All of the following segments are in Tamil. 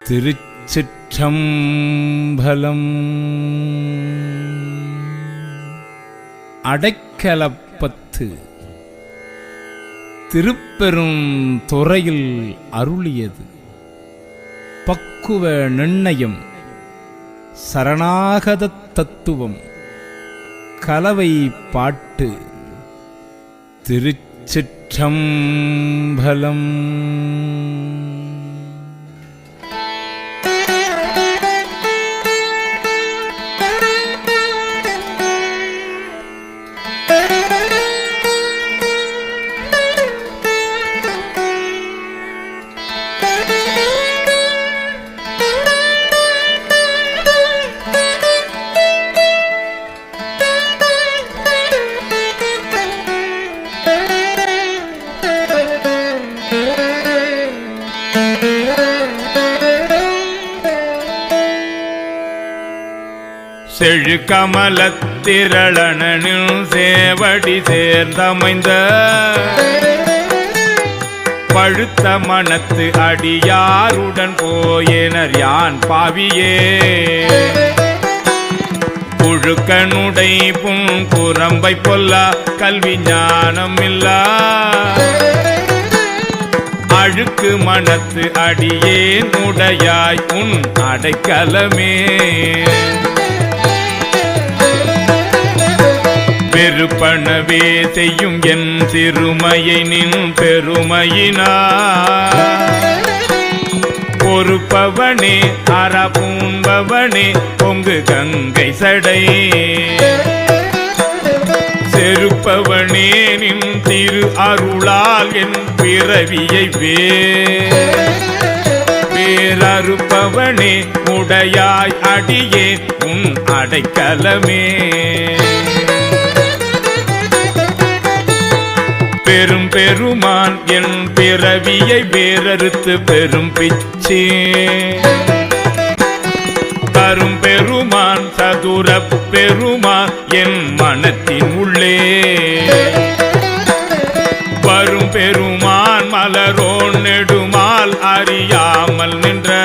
திருச்சிற்றம்பலம். அடைக்கலப்பத்து திருப்பெரும் துறையில் அருளியது பக்குவ நிர்ணயம், சரணாகத தத்துவம், கலவை பாட்டு. திருச்சிற்றம்பலம். செழுகமலத்திரளனில் சேவடி சேர்ந்தமைந்த பழுத்த மனத்து அடியாருடன் போயினர் யான் பாவியே. புழுக்கனுடை புறம்பை பொல்லா கல்வி ஞானம் இல்லா அழுக்கு மனத்து அடியேன் உடையாய் உன் அடைக்கலமே. பெருப்பனவே செய்யும் என் சிறுமையை நின் பெருமையினார் பொறுப்பவனே அறப்பூம்பவனே பொங்கு கங்கை சடை செருப்பவனே நின் திரு அருளால் என் பிறவியை வேறறுப்பவனே உடையாய் அடியே உன் அடைக்கலமே. பெரும் பெருமான் என் பிறவியை வேறறுத்து பெரும் பிச்சே தரும் பெருமான் சதுர பெருமான் என் மனத்தின் உள்ளே வரும் பெருமான் மலரோன் நெடுமால் அறியாமல் நின்ற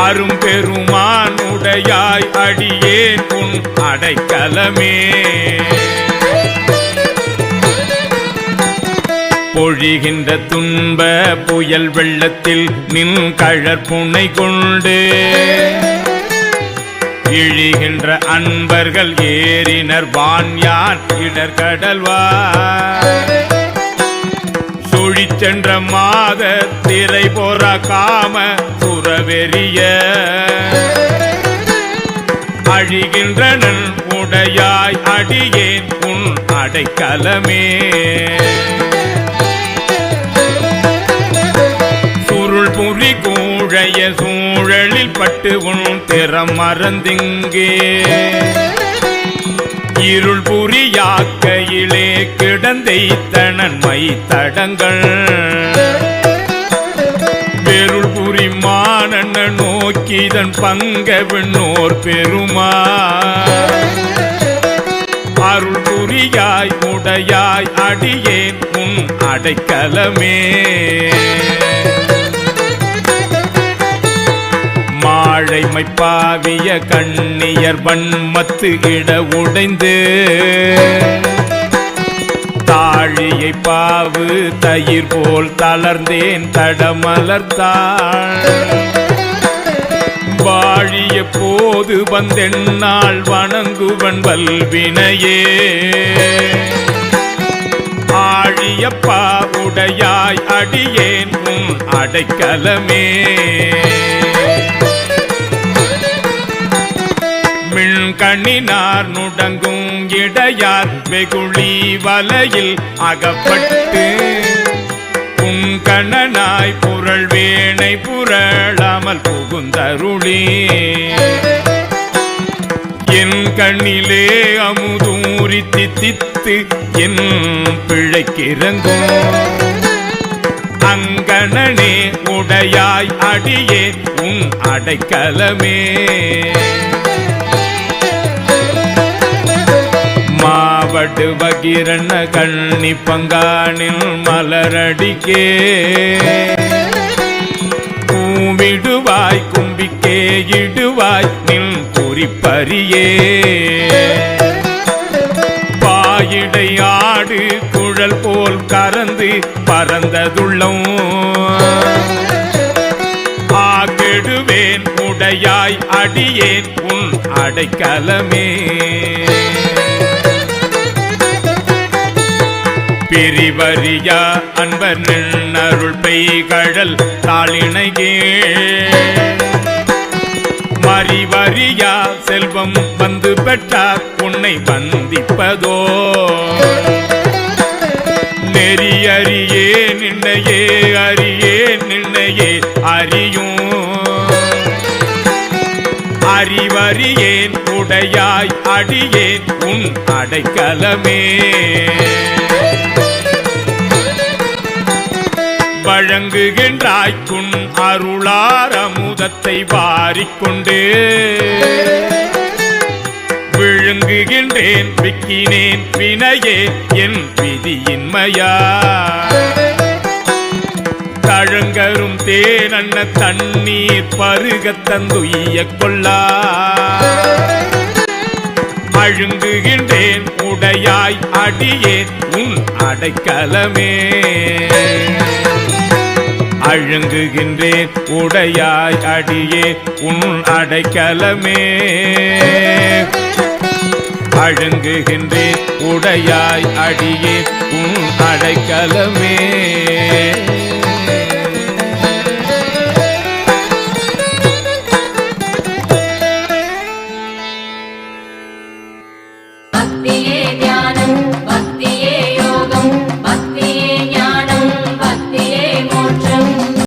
அரும் பெருமான் உடையாய் அடியேன் உன் அடைக்கலமே. பொழிகின்ற துன்ப புயல் வெள்ளத்தில் நின் கழற்புனை கொண்டு இழிகின்ற அன்பர்கள் ஏறினர் வான்யான் இடர்கடல்வார் சுழிச்சென்ற மாத திரை போற காம சுரவெறிய அழிகின்றனன் உடையாய் அடியேன் உன் அடைக்கலமே. புரி கூழைய சூழலில் பட்டு உன் திறம் மறந்திங்கே இருள் புரியாக்கையிலே கிடந்தைத்தனன் மை தடங்கள் வெருள் புரி மானண்ண நோக்கிதன் பங்க விண்ணோர் பெருமா அருள் புரியாய் உடையாய் அடியேன் உன் அடைக்கலமே. மாழைமை பாவிய கண்ணியர் வன்மத்து இட உடைந்து தாழியை பாவு தயிர் போல் தளர்ந்தேன் தடமலர்த்தாள் வாழிய போது வந்தென்னாள் வணங்குவன் வல்வினையே ஆழியப்பா உடையாய் அடியேன் உன் அடைக்கலமே. கண்ணினார் நுடங்கும் இடையார் வெகுளி வலையில் அகப்பட்டு புங்கணனாய் புரள் வேணை புரளாமல் புகுந்தருளி என் கண்ணிலே அமுதூரி தித்தித்து என் பிழைக்கிறங்கும் அங்கணனே உடையாய் அடியே உன் அடைக்கலமே. மாவடு பகிரண்ண கண்ணி பங்கானில் மலரடிக்கே விடுவாய் கும்பிக்கே இடுவாய் நின் குறிப்பறியே பாயிடை ஆடு குழல் போல் கறந்து பறந்ததுள்ளம் ஆகெடுவேன் உடையாய் அடியேன் உன் அடைக்கலமே பிரிவறியா அன்பர் நின்னருள் பெய்கழல் தாளிணையே மறிவறியா செல்வம் வந்து பெற்றார் உன்னை வந்திப்பதோ நெறியறியே நின்னையே அறியே நின்னையே அறியும் அறிவறியேன் உடையாய் அடியேன் உன் அடைக்கலமே வழங்குகின்றாய்க்குன் அருளார் அமுதத்தை வாரிக்கொண்டு விழுங்குகின்றேன் விக்கினேன் வினையே என் விதியின்மையா தழங்கரும் தேனண்ண தண்ணீர் பருகத் தந்துய்ய கொள்ளா அழுங்குகின்றேன் உடையாய் அடியேன் உன் அடைக்கலமே அழுங்குகின்றேன் உடையாய் அடியே உன் அடைக்கலமே அழுங்குகின்றேன் உடையாய் அடியே உன் அடைக்கலமே